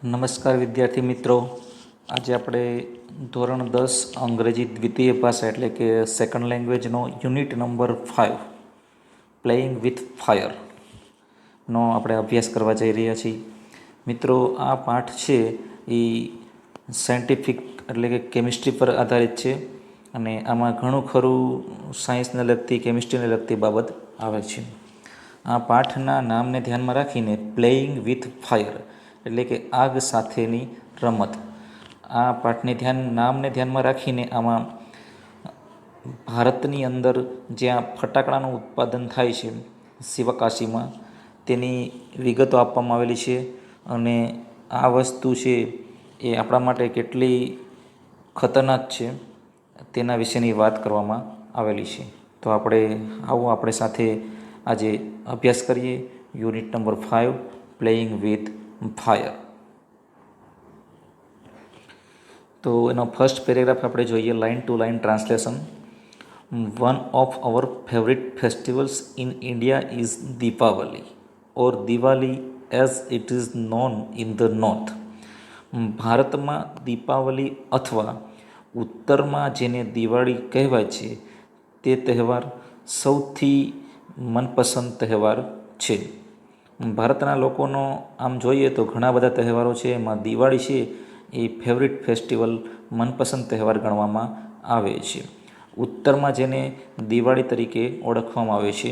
નમસ્કાર વિદ્યાર્થી મિત્રો, આજે આપણે ધોરણ 10 અંગ્રેજી દ્વિતીય ભાષા એટલે કે સેકન્ડ લેંગ્વેજનો યુનિટ નંબર 5 પ્લેઇંગ વિથ ફાયરનો આપણે અભ્યાસ કરવા જઈ રહ્યા છીએ. મિત્રો, આ પાઠ છે એ સાયન્ટિફિક એટલે કે કેમિસ્ટ્રી પર આધારિત છે અને આમાં ઘણું ખરું સાયન્સને લગતી કેમિસ્ટ્રીને લગતી બાબત આવે છે. આ પાઠના નામને ધ્યાનમાં રાખીને પ્લેઇંગ વિથ ફાયર એટલે કે આગ સાથેની રમત, આ પાઠને નામને ધ્યાનમાં રાખીને આમાં ભારતની અંદર જ્યાં ફટાકડાનું ઉત્પાદન થાય છે શિવકાશીમાં, તેની વિગતો આપવામાં આવેલી છે અને આ વસ્તુ છે એ આપણા માટે કેટલી ખતરનાક છે તેના વિશેની વાત કરવામાં આવેલી છે. તો આપણે સાથે આજે અભ્યાસ કરીએ unit number 5 playing with fire. તો એનો ફર્સ્ટ પેરેગ્રાફ આપણે જોઈએ, line to line translation. One of our favourite festivals in India is Deepavali or Diwali as it is known in the north. ભારતમાં દીપાવલી અથવા ઉત્તરમાં જેને દિવાળી કહેવાય છે તે તહેવાર સૌથી મનપસંદ તહેવાર છે. ભારતના લોકોનો આમ જોઈએ તો ઘણા બધા તહેવારો છે, એમાં દિવાળી છે એ ફેવરિટ ફેસ્ટિવલ મનપસંદ તહેવાર ગણવામાં આવે છે. ઉત્તરમાં જેને દિવાળી તરીકે ઓળખવામાં આવે છે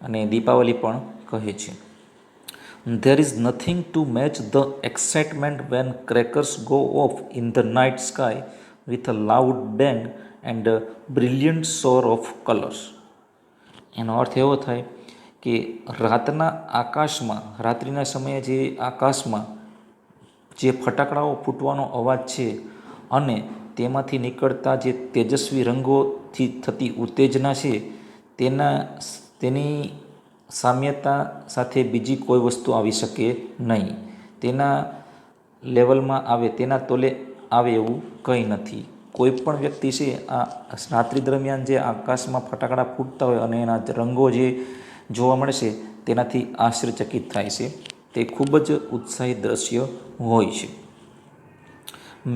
અને દીપાવલી પણ કહે છે. There is nothing to match the excitement when crackers go off in the night sky with a loud bang and a brilliant shower of colors. એનો અર્થ એવો થાય કે રાતના આકાશમાં, રાત્રિના સમયે જે આકાશમાં જે ફટાકડાઓ ફૂટવાનો અવાજ છે અને તેમાંથી નીકળતા જે તેજસ્વી રંગોથી થતી ઉત્તેજના છે, તેની સામ્યતા સાથે બીજી કોઈ વસ્તુ આવી શકે નહીં. તેના લેવલમાં આવે, તેના તોલે આવે એવું કંઈ નથી. કોઈ પણ વ્યક્તિ છે આ રાત્રિ દરમિયાન જે આકાશમાં ફટાકડા ફૂટતા હોય અને એના રંગો જે જોવા મળે છે તેનાથી આશ્ચર્યચકિત થાય છે. તે ખૂબ જ ઉત્સાહી દ્રશ્ય હોય છે.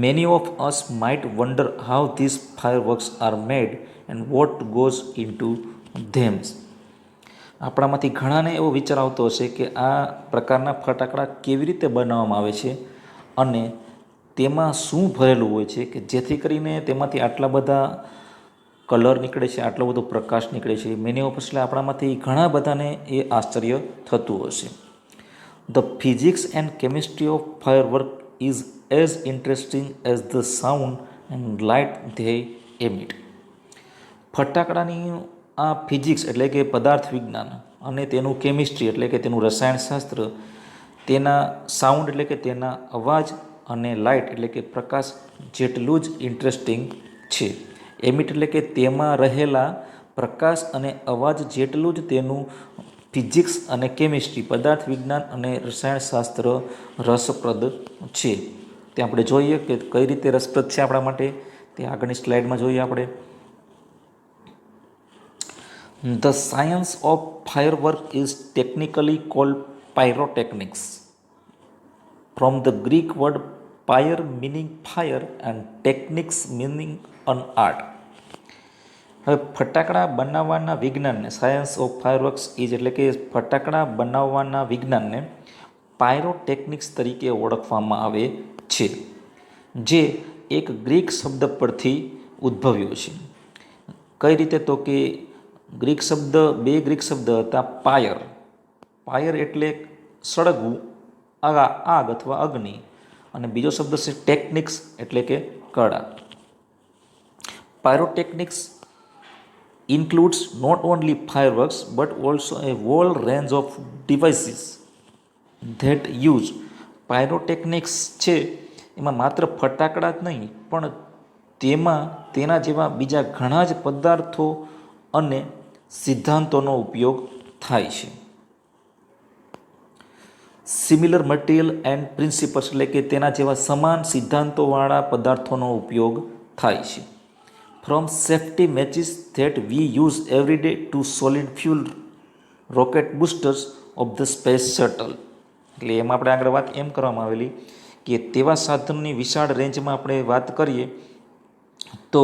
Many of us might wonder how this fireworks are made and what goes into them. આપણામાંથી ઘણાને એવો વિચાર આવતો હશે કે આ પ્રકારના ફટાકડા કેવી રીતે બનાવવામાં આવે છે અને તેમાં શું ભરેલું હોય છે કે જેથી કરીને તેમાંથી આટલા બધા કલર નીકળે છે, આટલો બધો પ્રકાશ નીકળે છે. મેની ઓફ એટલે આપણામાંથી ઘણા બધાને એ આશ્ચર્ય થતું હશે. The physics and chemistry of firework is as interesting as the sound and light they emit. ફટાકડાની આ ફિઝિક્સ એટલે કે પદાર્થ વિજ્ઞાન અને તેનું કેમિસ્ટ્રી એટલે કે તેનું રસાયણશાસ્ત્ર, તેના સાઉન્ડ એટલે કે તેના અવાજ અને લાઇટ એટલે કે પ્રકાશ જેટલું જ ઇન્ટરેસ્ટિંગ છે. એમિટ એટલે કે તેમાં રહેલા પ્રકાશ અને અવાજ જેટલું જ તેનું ફિઝિક્સ અને કેમિસ્ટ્રી, પદાર્થ વિજ્ઞાન અને રસાયણશાસ્ત્ર રસપ્રદ છે. તે આપણે જોઈએ કે કઈ રીતે રસપ્રદ છે આપણા માટે, તે આગળની સ્લાઇડમાં જોઈએ આપણે. The science of firework is technically called pyrotechnics, from the Greek word pyre meaning fire and techniques meaning an art. હવે ફટાકડા બનાવવાના વિજ્ઞાનને, સાયન્સ ઓફ ફાયરવર્ક્સ ઇઝ એટલે કે ફટાકડા બનાવવાના વિજ્ઞાનને પાયરોટેકનિક્સ તરીકે ઓળખવામાં આવે છે, જે એક ગ્રીક શબ્દ પરથી ઉદ્ભવ્યો છે. કઈ રીતે? તો કે બે ગ્રીક શબ્દ હતા. પાયર એટલે સળગવું, આગ અથવા અગ્નિ, અને બીજો શબ્દ છે ટેકનિક્સ એટલે કે કળા. Pyrotechnics includes not only fireworks but also a whole range of devices that use. Pyrotechnics છે એમાં માત્ર ફટાકડા જ નહીં પણ તેના જેવા બીજા ઘણા જ પદાર્થો અને સિદ્ધાંતોનો ઉપયોગ થાય છે. સિમિલર મટીરિયલ એન્ડ પ્રિન્સિપલ્સ એટલે કે તેના જેવા સમાન સિદ્ધાંતોવાળા પદાર્થોનો ઉપયોગ થાય છે. From safety matches that we use every day to solid fuel rocket boosters of the space shuttle. એટલે એમાં આપણે આગળ વાત એમ કરવામાં આવેલી કે તેવા સાધનની વિશાળ રેન્જમાં આપણે વાત કરીએ તો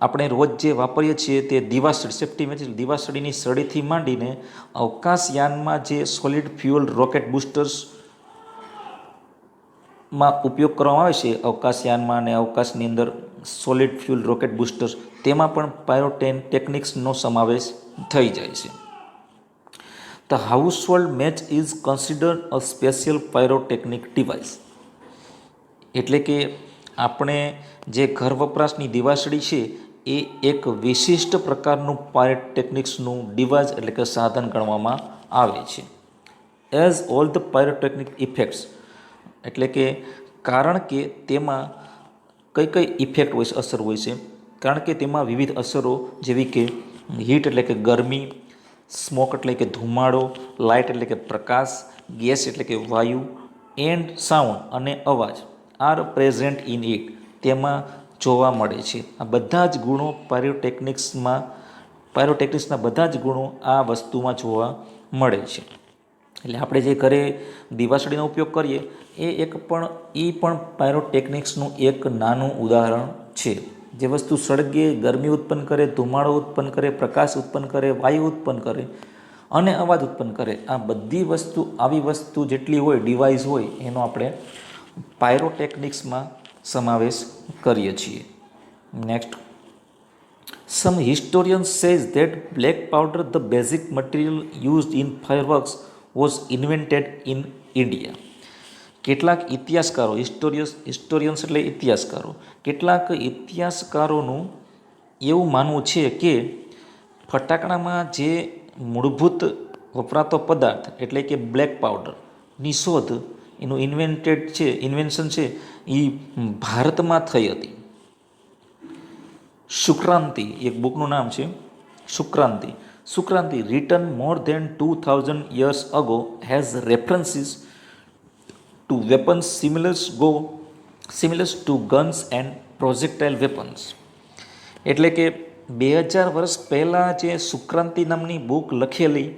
આપણે રોજ જે વાપરીએ છીએ તે દિવાસળી, સેફ્ટી મેચ દિવાસળીની સળીથી માંડીને અવકાશયાનમાં જે સોલિડ ફ્યુઅલ રોકેટ બુસ્ટર્સમાં ઉપયોગ કરવામાં આવે છે, અવકાશયાનમાં અને અવકાશની અંદર સોલિડ ફ્યુઅલ રોકેટ બુસ્ટર્સ, તેમાં પણ પાયરોટેકનિક્સનો સમાવેશ થઈ જાય છે. The household match is considered a special pyrotechnic device. એટલે કે આપણે જે ઘર વપરાશની દિવાસળી છે એ એક વિશિષ્ટ પ્રકારનું પાયરોટેકનિક્સનું ડિવાઇસ એટલે કે સાધન ગણવામાં આવે છે. As all the pyrotechnic effects, એટલે કે કારણ કે તેમાં કઈ કઈ ઇફેક્ટ હોય છે, અસર હોય છે, કારણ કે તેમાં વિવિધ અસરો જેવી કે હીટ એટલે કે ગરમી, સ્મોક એટલે કે ધુમાડો, લાઇટ એટલે કે પ્રકાશ, ગેસ એટલે કે વાયુ, એન્ડ સાઉન્ડ અને અવાજ આર પ્રેઝન્ટ ઇન ઇટ, તેમાં જોવા મળે છે. આ બધા જ ગુણો પાયરોટેકનિક્સના બધા જ ગુણો આ વસ્તુમાં જોવા મળે છે. એટલે આપણે જે ઘરે દિવાસળીનો ઉપયોગ કરીએ એ પણ પાયરોટેકનિક્સનું એક નાનું ઉદાહરણ છે. જે વસ્તુ સળગે, ગરમી ઉત્પન્ન કરે, ધુમાડો ઉત્પન્ન કરે, પ્રકાશ ઉત્પન્ન કરે, વાયુ ઉત્પન્ન કરે અને અવાજ ઉત્પન્ન કરે, આ બધી વસ્તુ, આવી વસ્તુ જેટલી હોય, ડિવાઇસ હોય, એનો આપણે પાયરોટેકનિક્સમાં સમાવેશ કરીએ છીએ. Next, some historians says that black powder, the basic material used in fireworks, was invented in India. કેટલાક ઇતિહાસકારો, હિસ્ટોરિયન્સ એટલે ઇતિહાસકારો, કેટલાક ઇતિહાસકારોનું એવું માનવું છે કે ફટાકડામાં જે મૂળભૂત વપરાતો પદાર્થ એટલે કે બ્લેક પાવડરની શોધ, એનું ઇન્વેન્શન છે એ ભારતમાં થઈ હતી. સુક્રાંતિ એક બુકનું નામ છે, Sukranti written more than 2000 years ago has references to weapons similar to guns and projectile weapons. એટલે કે 2000 વર્ષ પહેલાં જે સુક્રાંતિ નામની બુક લખેલી,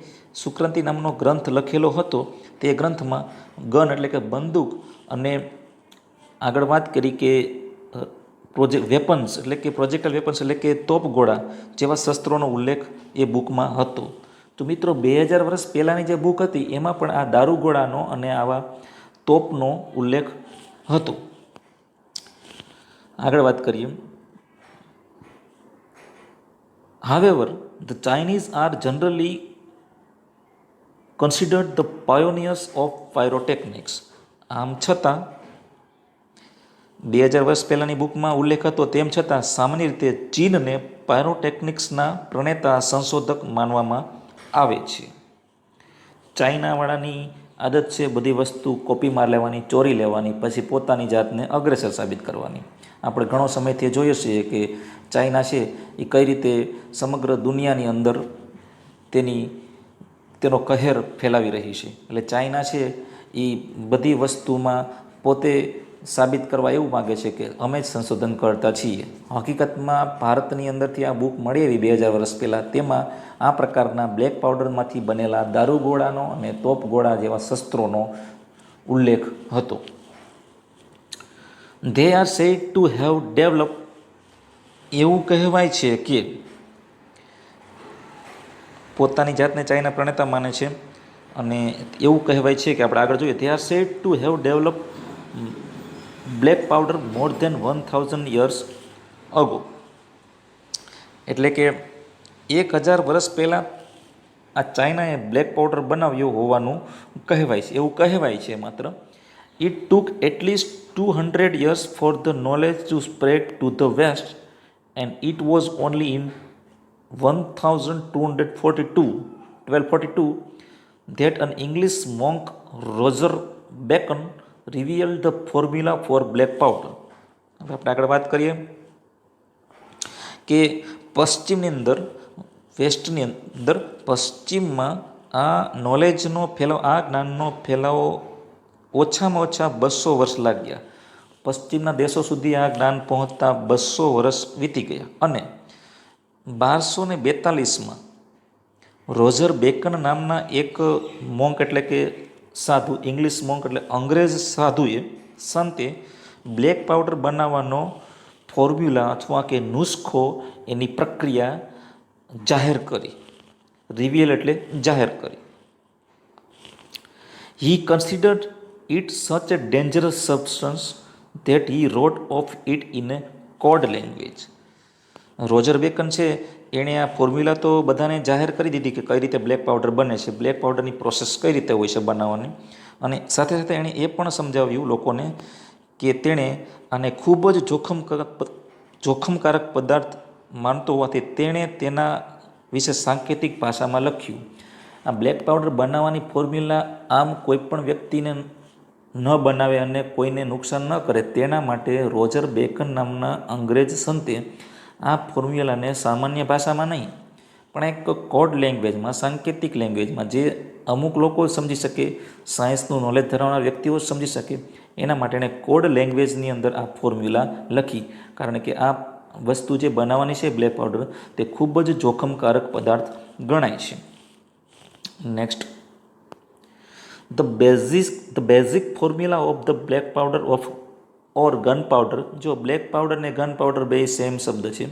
સુક્રાંતિ નામનો ગ્રંથ લખેલો હતો, તે ગ્રંથમાં ગન એટલે કે બંદૂક અને આગળ વાત કરી કે વેપન્સ એટલે કે પ્રોજેક્ટલ વેપન્સ એટલે કે તોપગોળા જેવા શસ્ત્રોનો ઉલ્લેખ એ બુકમાં હતો. તો મિત્રો 2000 વર્ષ પહેલાંની જે બુક હતી એમાં પણ આ દારૂગોળાનો અને આવા તોપનો ઉલ્લેખ હતો. આગળ વાત કરીએ. However, the Chinese are generally considered the pioneers of pyrotechnics. આમ છતાં 2000 વર્ષ પહેલાંની બુકમાં ઉલ્લેખ હતો, તેમ છતાં સામાન્ય રીતે ચીનને પાયરોટેકનિક્સના પ્રણેતા, સંશોધક માનવામાં આવે છે. ચાઇનાવાળાની આદત છે બધી વસ્તુ કોપી માર લેવાની, ચોરી લેવાની, પછી પોતાની જાતને અગ્રેસર સાબિત કરવાની. આપણે ઘણો સમયથી જોઈએ છીએ કે ચાઇના છે એ કઈ રીતે સમગ્ર દુનિયાની અંદર તેનો કહેર ફેલાવી રહી છે. એટલે ચાઇના છે એ બધી વસ્તુમાં પોતે સાબિત કરવા એવું માગે છે કે અમે જ સંશોધન કરતા છીએ. હકીકતમાં ભારતની અંદરથી આ બુક મળી આવી 2000 વર્ષ પહેલાં, તેમાં આ પ્રકારના બ્લેક પાવડરમાંથી બનેલા દારૂગોળાનો અને તોપગોળા જેવા શસ્ત્રોનો ઉલ્લેખ હતો. They are said to have developed, એવું કહેવાય છે કે પોતાની જાતને ચાઇના પ્રણેતા માને છે અને એવું કહેવાય છે કે આપણે આગળ જોઈએ, they are said to have developed black powder more than 1000 years ago. એટલે કે 1000 વર્ષ પહેલાં આ ચાઇનાએ બ્લેક પાવડર બનાવ્યો હોવાનું કહેવાય છે, એવું કહેવાય છે માત્ર. It took at least 200 years for the knowledge to spread to the west and it was only in 1242 that an English monk Roger Bacon revealed the formula for black powder. હવે આપણે આગળ વાત કરીએ કે પશ્ચિમની અંદર, વેસ્ટની અંદર, પશ્ચિમમાં આ નોલેજનો ફેલાવો, આ જ્ઞાનનો ફેલાવો ઓછામાં ઓછા 200 વર્ષ લાગ્યા. પશ્ચિમના દેશો સુધી આ જ્ઞાન પહોંચતા 200 વર્ષ વીતી ગયા અને 1242માં રોજર બેકન નામના એક મોંક એટલે કે સાધુ, ઇંગ્લિશ મોંક એટલે અંગ્રેજ સાધુએ સંતે બ્લેક પાવડર બનાવવાનો ફોર્મ્યુલા અથવા કે નુસ્ખો એની પ્રક્રિયા જાહેર કરી. રિવીલ એટલે જાહેર કરી. He considered it such a dangerous substance that he wrote of it in a code language. Roger bacon છે એણે આ ફોર્મ્યુલા તો બધાને જાહેર કરી દીધી કે કઈ રીતે બ્લેક પાવડર બને છે, બ્લેક પાવડરની પ્રોસેસ કઈ રીતે હોય છે બનાવવાની, અને સાથે સાથે એણે એ પણ સમજાવ્યું લોકોને કે તેણે આને ખૂબ જ જોખમકારક પદાર્થ માનતો હોવાથી તેણે તેના વિશે સાંકેતિક ભાષામાં લખ્યું. આ બ્લેક પાવડર બનાવવાની ફોર્મ્યુલા આમ કોઈ પણ વ્યક્તિને ન બનાવે અને કોઈને નુકસાન ન કરે તેના માટે રોજર બેકન નામના અંગ્રેજ સંતે આ ફોર્મ્યુલાને સામાન્ય ભાષામાં નહીં પણ એક કોડ લેંગ્વેજમાં, સાંકેતિક લેંગ્વેજમાં, જે અમુક લોકો સમજી શકે, સાયન્સનું નોલેજ ધરાવનાર વ્યક્તિઓ સમજી શકે, એના માટે એણે કોડ લેંગ્વેજની અંદર આ ફોર્મ્યુલા લખી. કારણ કે આ વસ્તુ જે બનાવવાની છે બ્લેક પાવડર તે ખૂબ જ જોખમકારક પદાર્થ ગણાય છે. Next, the basic formula of the black powder of or gunpowder. જો બ્લેક પાવડર ને ગન પાવડર બે સેમ શબ્દ છે.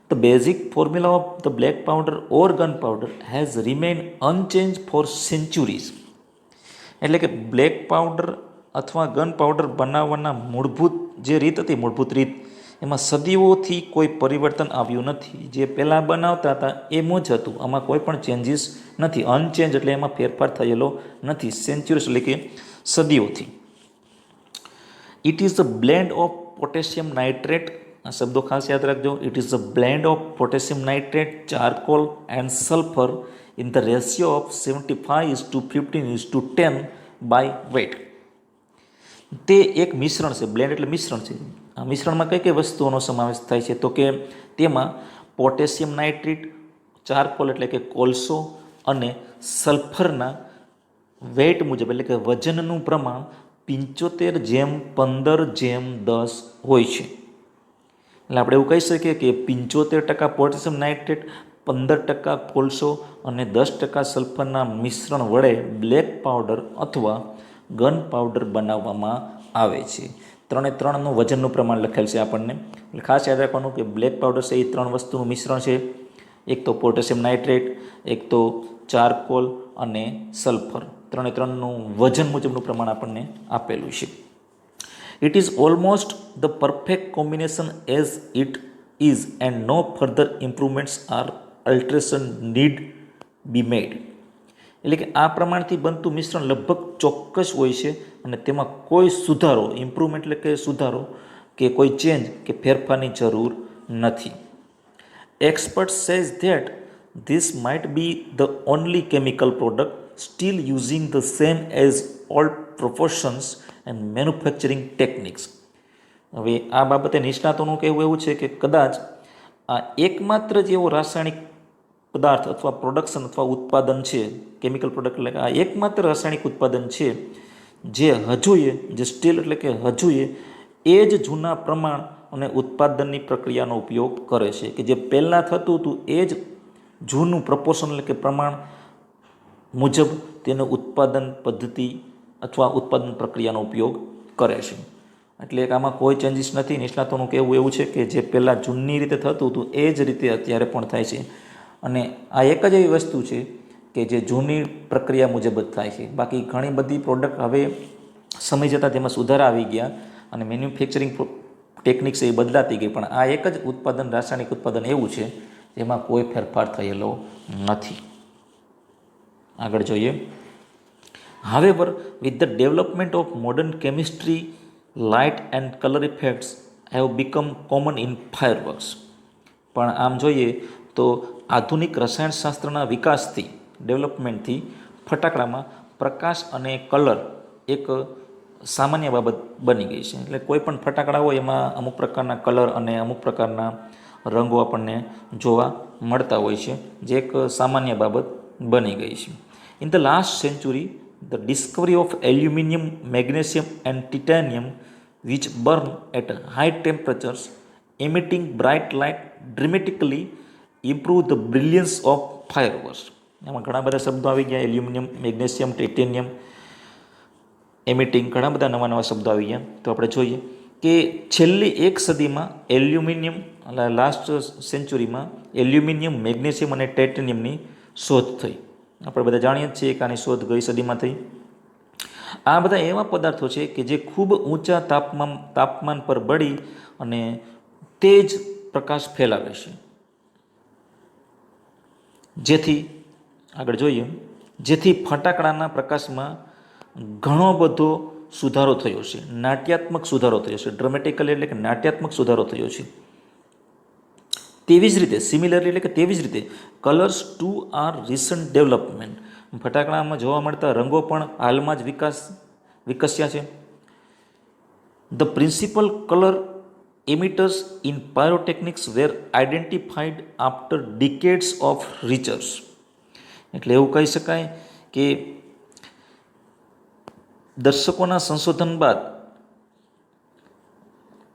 The basic formula of the black powder or gunpowder has remain unchanged for centuries. એટલે કે black powder અથવા gunpowder બનાવવાના મૂળભૂત જે રીત હતી, મૂળભૂત રીત, એમાં સદીઓથી કોઈ પરિવર્તન આવ્યું નથી. જે પહેલાં બનાવતા હતા એમ જ હતું, આમાં કોઈ પણ ચેન્જીસ નથી. અનચેન્જ એટલે એમાં ફેરફાર થયેલો નથી. સેન્ચુરીઝ એટલે કે સદીઓથી. It is a blend of potassium nitrate. આ શબ્દો ખાસ યાદ રાખજો. It is a blend of potassium nitrate, charcoal and sulphur in the ratio of 75:15:10 by weight. તે એક મિશ્રણ છે. બ્લેન્ડ એટલે મિશ્રણ છે. આ મિશ્રણમાં કઈ કઈ વસ્તુઓનો સમાવેશ થાય છે? તો કે તેમાં પોટેશિયમ નાઇટ્રેટ, ચારકોલ એટલે કે કોલસો, અને સલ્ફરના વેટ મુજબ એટલે કે વજનનું પ્રમાણ 75:15:10 હોય છે. એટલે આપણે એવું કહી શકીએ કે 75% પોટેશિયમ નાઇટ્રેટ, 15% કોલસો અને 10% સલ્ફરના મિશ્રણ વડે બ્લેક પાવડર અથવા ગન પાવડર બનાવવામાં આવે છે. 3 વજનનું પ્રમાણ લખેલ છે આપણને. એટલે ખાસ યાદ રાખવાનું કે બ્લેક પાવડર છે એ 3 વસ્તુનું મિશ્રણ છે. એક તો પોટેશિયમ નાઇટ્રેટ, એક તો ચારકોલ અને સલ્ફર. 3નું વજન મુજબનું પ્રમાણ આપણને આપેલું છે. It is almost the perfect combination as it is and no further improvements or alteration need be made. એટલે કે આ પ્રમાણથી બનતું મિશ્રણ લગભગ ચોક્કસ હોય છે અને તેમાં કોઈ સુધારો, ઇમ્પ્રુવમેન્ટ એટલે કે સુધારો કે કોઈ ચેન્જ કે ફેરફારની જરૂર નથી. Expert says that this might be the only chemical product still using the same as old proportions and manufacturing techniques. હવે આ બાબતે નિષ્ણાતોનું કહેવું એવું છે કે કદાચ આ એકમાત્ર જ એવો રાસાયણિક પદાર્થ અથવા પ્રોડક્શન અથવા ઉત્પાદન છે, કેમિકલ પ્રોડક્ટ એટલે કે આ એકમાત્ર રાસાયણિક ઉત્પાદન છે જે હજુએ, જે સ્ટીલ એટલે કે હજુએ એ જ જૂના પ્રમાણ અને ઉત્પાદનની પ્રક્રિયાનો ઉપયોગ કરે છે. કે જે પહેલાં થતું હતું એ જ જૂનું પ્રપોર્શન એટલે કે પ્રમાણ મુજબ તેનું ઉત્પાદન પદ્ધતિ અથવા ઉત્પાદન પ્રક્રિયાનો ઉપયોગ કરે છે. એટલે આમાં કોઈ ચેન્જીસ નથી. નિષ્ણાતોનું કહેવું એવું છે કે જે પહેલાં જૂની રીતે થતું હતું એ જ રીતે અત્યારે પણ થાય છે. અને આ એક જ એવી વસ્તુ છે કે જે જૂની પ્રક્રિયા મુજબ જ થાય છે. બાકી ઘણી બધી પ્રોડક્ટ હવે સમય જતાં તેમાં સુધારા આવી ગયા અને મેન્યુફેક્ચરિંગ ટેકનિક્સ એ બદલાતી ગઈ, પણ આ એક જ ઉત્પાદન, રાસાયણિક ઉત્પાદન એવું છે જેમાં કોઈ ફેરફાર થયેલો નથી. આગળ જોઈએ. However with the development of modern chemistry, light and colour effects have become common in fireworks. પણ આમ જોઈએ તો આધુનિક રસાયણશાસ્ત્રના વિકાસથી, ડેવલપમેન્ટથી ફટાકડામાં પ્રકાશ અને કલર એક સામાન્ય બાબત બની ગઈ છે. એટલે કોઈ પણ ફટાકડા હોય એમાં અમુક પ્રકારના કલર અને અમુક પ્રકારના રંગો આપણને જોવા મળતા હોય છે, જે એક સામાન્ય બાબત બની ગઈ છે. In the last century the discovery of aluminium, magnesium and titanium which burn at high temperatures emitting bright light dramatically improve the brilliance of fireworks. એમાં ઘણા બધા શબ્દો આવી ગયા. એલ્યુમિનિયમ, મેગ્નેશિયમ, ટાઇટેનિયમ, એમિટિંગ, ઘણા બધા નવા નવા શબ્દો આવી ગયા. તો આપણે જોઈએ કે છેલ્લી એક સદીમાં એલ્યુમિનિયમ, લાસ્ટ સેન્ચુરીમાં એલ્યુમિનિયમ, મેગ્નેશિયમ અને ટાઇટેનિયમની શોધ થઈ. આપણે બધા જાણીએ જ છીએ કે આની શોધ ગઈ સદીમાં થઈ. આ બધા એવા પદાર્થો છે કે જે ખૂબ ઊંચા તાપમાન પર બળી અને તેજ પ્રકાશ ફેલાવે છે, જેથી આગળ જોઈએ, જેથી ફટાકડાના પ્રકાશમાં ઘણો બધો સુધારો થયો છે, નાટ્યાત્મક સુધારો થયો છે. ડ્રામેટિકલી એટલે કે નાટ્યાત્મક સુધારો થયો છે. તેવી જ રીતે સિમિલરલી એટલે કે તેવી જ રીતે colours too are recent development, ફટાકડામાં જોવા મળતા રંગો પણ હાલમાં જ વિકસ્યા છે. The principle colour emitters in pyrotechnics were identified after decades of research. એટલે એવું કહી શકાય કે દર્શકોના સંશોધન બાદ,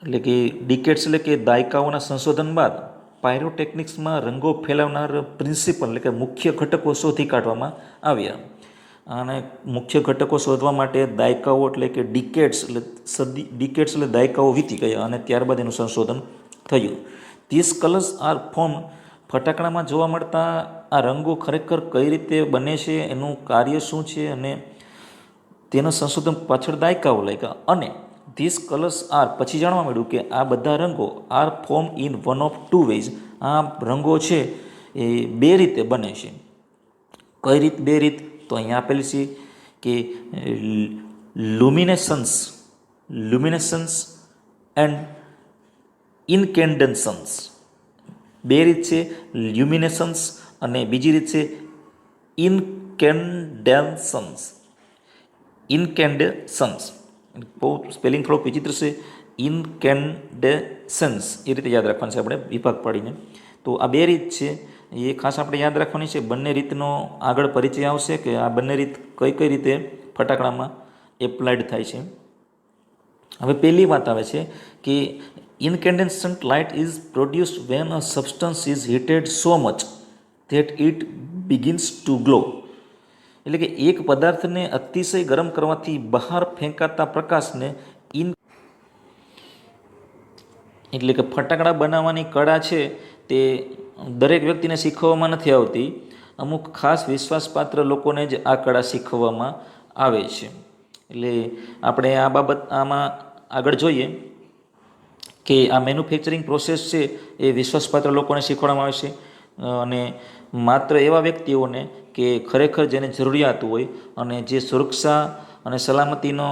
એટલે કે ડિકેડ્સ એટલે કે દાયકાઓના સંશોધન બાદ પાયરોટેકનિક્સમાં રંગો ફેલાવનાર પ્રિન્સિપલ એટલે કે મુખ્ય ઘટકો શોધી કાઢવામાં આવ્યા. અને મુખ્ય ઘટકો શોધવા માટે દાયકાઓ એટલે કે ડિકેડ્સ એટલે દાયકાઓ વીતી ગયા અને ત્યારબાદ એનું સંશોધન થયું. ધીસ કલર્સ આર ફોર્મ, ફટાકડામાં જોવા મળતા આ રંગો ખરેખર કઈ રીતે બને છે, એનું કાર્ય શું છે, અને તેના સંશોધન પાછળ દાયકાઓ લાગ્યા. અને ધીસ કલર્સ આર, પછી જાણવા મળ્યું કે આ બધા રંગો are form in one of two ways, આ રંગો છે એ બે રીતે બને છે. કઈ રીત? બે રીત તો અહીંયા આપેલી છે કે લ્યુમિનેસન્સ એન્ડ ઇન્કેન્ડેસન્સ. બે રીત છે, લ્યુમિનેસન્સ અને બીજી રીત છે ઇન્કેન્ડેસન્સ. બહુ સ્પેલિંગ થોડોક વિચિત્ર છે. ઇન્કેન્ડેસન્સ એ રીતે યાદ રાખવાનું છે આપણે વિભાગ પાડીને. તો આ બે રીત છે, એ ખાસ આપણે યાદ રાખવાની છે. બંને રીતનો આગળ પરિચય આવશે કે આ બંને રીત કઈ કઈ રીતે ફટાકડામાં એપ્લાઇડ થાય છે. હવે પહેલી વાત આવે છે કે incandescent light is produced when a substance is heated so much that it begins to glow. એટલે કે એક પદાર્થને અતિશય ગરમ કરવાથી બહાર ફેંકાતા પ્રકાશને એટલે કે ફટાકડા બનાવવાની કળા છે તે દરેક વ્યક્તિને શીખવવામાં નથી આવતી. અમુક ખાસ વિશ્વાસપાત્ર લોકોને જ આ કળા શીખવવામાં આવે છે. એટલે આપણે આ બાબત આમાં આગળ જોઈએ કે આ મેન્યુફેક્ચરિંગ પ્રોસેસ છે એ વિશ્વાસપાત્ર લોકોને શીખવાડવામાં આવે છે, અને માત્ર એવા વ્યક્તિઓને કે ખરેખર જેને જરૂરિયાત હોય અને જે સુરક્ષા અને સલામતીનો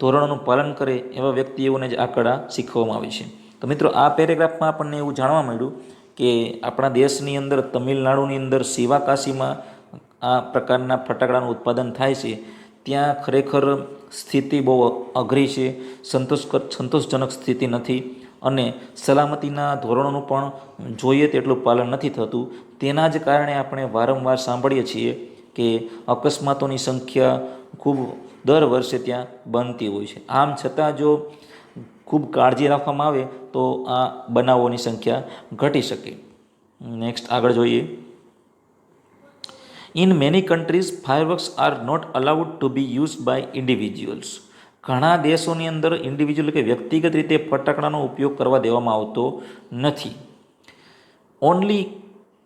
ધોરણોનું પાલન કરે એવા વ્યક્તિઓને જ આ કળા શીખવવામાં આવે છે. તો મિત્રો, આ પેરેગ્રાફમાં આપણને એવું જાણવા મળ્યું કે આપણા દેશની અંદર તમિલનાડુની અંદર શિવાકાશીમાં આ પ્રકારના ફટાકડાનું ઉત્પાદન થાય છે. ત્યાં ખરેખર સ્થિતિ બહુ અઘરી છે, સંતોષજનક સ્થિતિ નથી, અને સલામતીના ધોરણોનું પણ જોઈએ તેટલું પાલન નથી થતું. તેના જ કારણે આપણે વારંવાર સાંભળીએ છીએ કે અકસ્માતોની સંખ્યા ખૂબ દર વર્ષે ત્યાં બનતી હોય છે. આમ છતાં જો ખૂબ કાળજી રાખવામાં આવે તો આ બનાવોની સંખ્યા ઘટી શકે. નેક્સ્ટ આગળ જોઈએ. In many countries fireworks are not allowed to be used by individuals. ઘણા દેશોની અંદર ઇન્ડિવિજ્યુઅલ કે વ્યક્તિગત રીતે ફટાકડાનો ઉપયોગ કરવા દેવામાં આવતો નથી. Only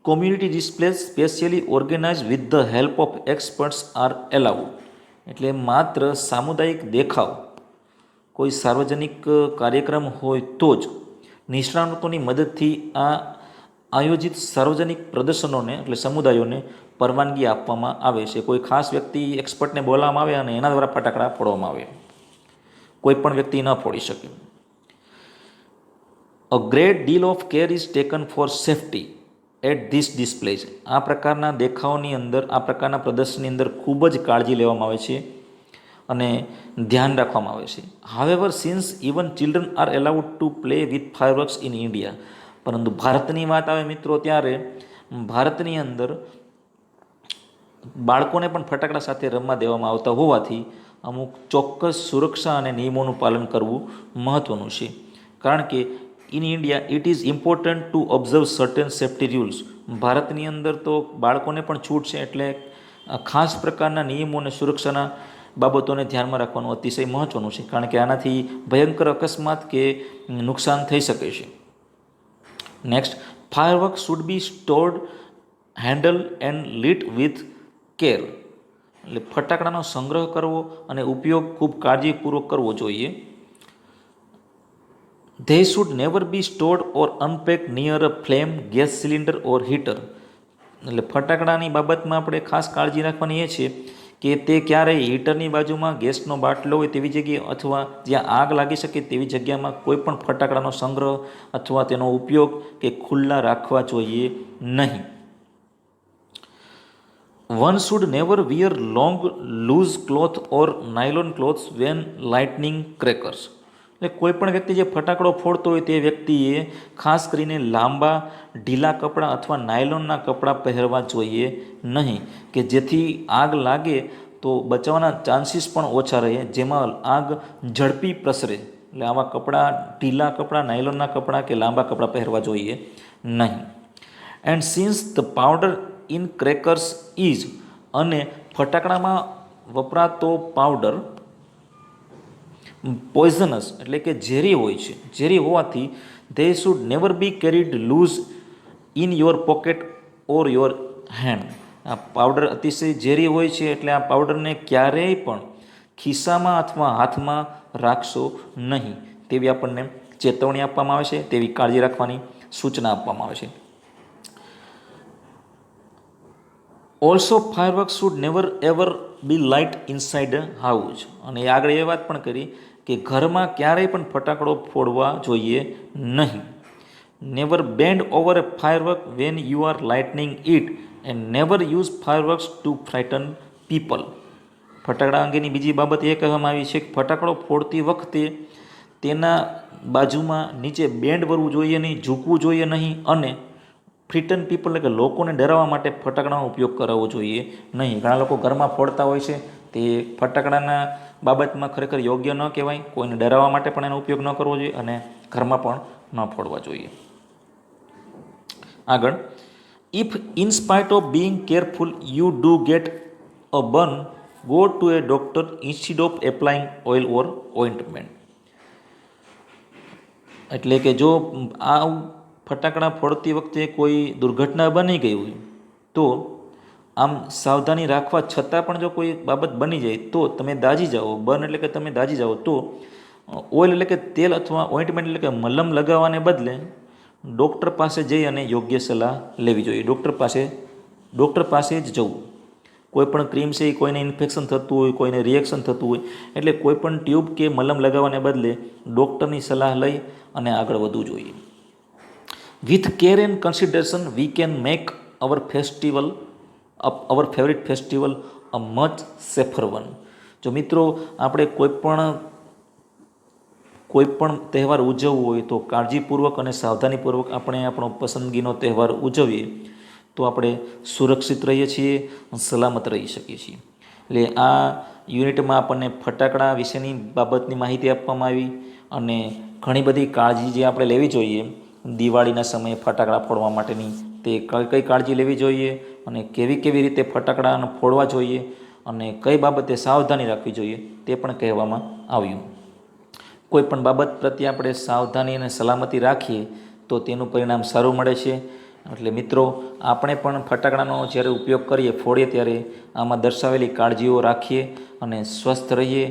community displays specially organise with the help of experts are allowed. એટલે માત્ર સામુદાયિક દેખાવ, કોઈ સાર્વજનિક કાર્યક્રમ હોય તો જ નિષ્ણાતોની મદદથી આ આયોજિત સાર્વજનિક પ્રદર્શનોને એટલે સમુદાયોને પરવાનગી આપવામાં આવે છે. કોઈ ખાસ વ્યક્તિ એક્સપર્ટને બોલાવવામાં આવે અને એના દ્વારા ફટાકડા ફોડવામાં આવે, કોઈ પણ વ્યક્તિ ન ફોડી શકે. A great deal of care is taken for safety at this displays. આ પ્રકારના દેખાવની અંદર, આ પ્રકારના પ્રદર્શનની અંદર ખૂબ જ કાળજી લેવામાં આવે છે અને ધ્યાન રાખવામાં આવે છે. However since even children are allowed to play with fireworks in India. પરંતુ ભારતની વાત આવે મિત્રો, ત્યારે ભારતની અંદર બાળકોને પણ ફટાકડા સાથે રમવા દેવામાં આવતા હોવાથી અમુક ચોક્કસ સુરક્ષા અને નિયમોનું પાલન કરવું મહત્ત્વનું છે. કારણ કે in India it is important to observe certain safety rules. ભારતની અંદર તો બાળકોને પણ છૂટ છે, એટલે ખાસ પ્રકારના નિયમો અને સુરક્ષાના બાબતોને ધ્યાનમાં રાખવાનું અતિશય મહત્ત્વનું છે, કારણ કે આનાથી ભયંકર અકસ્માત કે નુકસાન થઈ શકે છે. Next, firework should be stored, handle and lit with care. એટલે ફટાકડાનો સંગ્રહ કરવો અને ઉપયોગ ખૂબ કાળજીપૂર્વક કરવો જોઈએ. They should never be stored or unpacked near a flame, gas cylinder or heater. એટલે ફટાકડાની બાબતમાં આપણે ખાસ કાળજી રાખવાની એ છે કે તે ક્યારેય હીટરની બાજુમાં, ગેસનો બાટલો હોય તેવી જગ્યાએ અથવા જ્યાં આગ લાગી શકે તેવી જગ્યામાં કોઈ પણ ફટાકડાનો સંગ્રહ અથવા તેનો ઉપયોગ કે ખુલ્લા રાખવા જોઈએ નહીં. One should never wear long, loose cloth or nylon clothes when lighting crackers. એટલે કોઈ પણ વ્યક્તિ જે ફટાકડો ફોડતો હોય તે વ્યક્તિએ ખાસ કરીને લાંબા ઢીલા કપડાં અથવા નાયલોનના કપડાં પહેરવા જોઈએ નહીં, કે જેથી આગ લાગે તો બચવાના ચાન્સીસ પણ ઓછા રહે, જેમાં આગ ઝડપી પ્રસરે. એટલે આવા કપડાં, ઢીલા કપડાં, નાયલોનના કપડાં કે લાંબા કપડાં પહેરવા જોઈએ નહીં. And since the powder in crackers is, અને ફટાકડામાં વપરાતો પાવડર પોઈઝનસ એટલે કે ઝેરી હોય છે, ઝેરી હોવાથી they should never be carried loose in your pocket or your hand. આ પાવડર અતિશય ઝેરી હોય છે, એટલે આ પાવડરને ક્યારેય પણ ખિસ્સામાં અથવા હાથમાં રાખશો નહીં, તેવી આપણને ચેતવણી આપવામાં આવે છે, તેવી કાળજી રાખવાની સૂચના આપવામાં આવે છે. Also fireworks should never ever be light inside a house. અને આગળ એ વાત પણ કરી કે ઘરમાં ક્યારેય પણ ફટાકડો ફોડવા જોઈએ નહીં. Never bend over a firework when you are lighting it and never use fireworks to frighten people. ફટાકડા અંગેની બીજી બાબત એ કહેવામાં આવી છે કે ફટાકડો ફોડતી વખતે તેના બાજુમાં નીચે બેન્ડ વળવું જોઈએ નહીં, ઝૂકવું જોઈએ નહીં, અને ફ્રીટન પીપલ એટલે કે લોકોને ડરાવવા માટે ફટાકડાનો ઉપયોગ કરવો જોઈએ નહીં. ઘણા લોકો ઘરમાં ફોડતા હોય છે, તે ફટાકડાના બાબતમાં ખરેખર યોગ્ય ન કહેવાય. કોઈને ડરાવવા માટે પણ એનો ઉપયોગ ન કરવો જોઈએ અને ઘરમાં પણ ન ફોડવા જોઈએ. આગળ, if in spite of being careful you do get a burn, go to a doctor instead of applying oil or ointment. એટલે કે જો આ ફટાકડા ફોડતી વખતે કોઈ દુર્ઘટના બની ગઈ હોય તો આમ સાવધાની રાખવા છતાં પણ જો કોઈ બાબત બની જાય તો તમે દાઝી જાઓ. બર્ન એટલે કે તમે દાઝી જાઓ તો ઓઇલ એટલે કે તેલ અથવા ઓઇન્ટમેન્ટ એટલે કે મલમ લગાવવાને બદલે ડૉક્ટર પાસે જઈ અને યોગ્ય સલાહ લેવી જોઈએ. ડૉક્ટર પાસે જ જવું. કોઈ પણ ક્રીમ છે એ કોઈને ઇન્ફેક્શન થતું હોય, કોઈને રિએક્શન થતું હોય, એટલે કોઈ પણ ટ્યુબ કે મલમ લગાવવાને બદલે ડૉક્ટરની સલાહ લઈ અને આગળ વધવું જોઈએ. With care and consideration we can make hour favourite festival a much safer one. જો મિત્રો આપણે કોઈ પણ તહેવાર ઉજવવો હોય તો કાળજીપૂર્વક અને સાવધાનીપૂર્વક આપણે આપણો પસંદગીનો તહેવાર ઉજવીએ તો આપણે સુરક્ષિત રહીએ છીએ, સલામત રહી શકીએ છીએ. એટલે આ યુનિટમાં આપણને ફટાકડા વિશેની બાબતની માહિતી આપવામાં આવી અને ઘણી બધી કાળજી જે આપણે લેવી જોઈએ દિવાળીના સમયે ફટાકડા ફોડવા માટેની, તે કઈ કાળજી લેવી જોઈએ અને કેવી રીતે ફટાકડા ફોડવા જોઈએ અને કઈ બાબતે સાવધાની રાખવી જોઈએ તે પણ કહેવામાં આવ્યું. કોઈ પણ બાબત પ્રત્યે આપણે સાવધાની અને સલામતી રાખીએ તો તેનું પરિણામ સારું મળે છે. એટલે મિત્રો આપણે પણ ફટાકડાનો જ્યારે ઉપયોગ કરીએ, ફોડીએ ત્યારે આમાં દર્શાવેલી કાળજીઓ રાખીએ અને સ્વસ્થ રહીએ.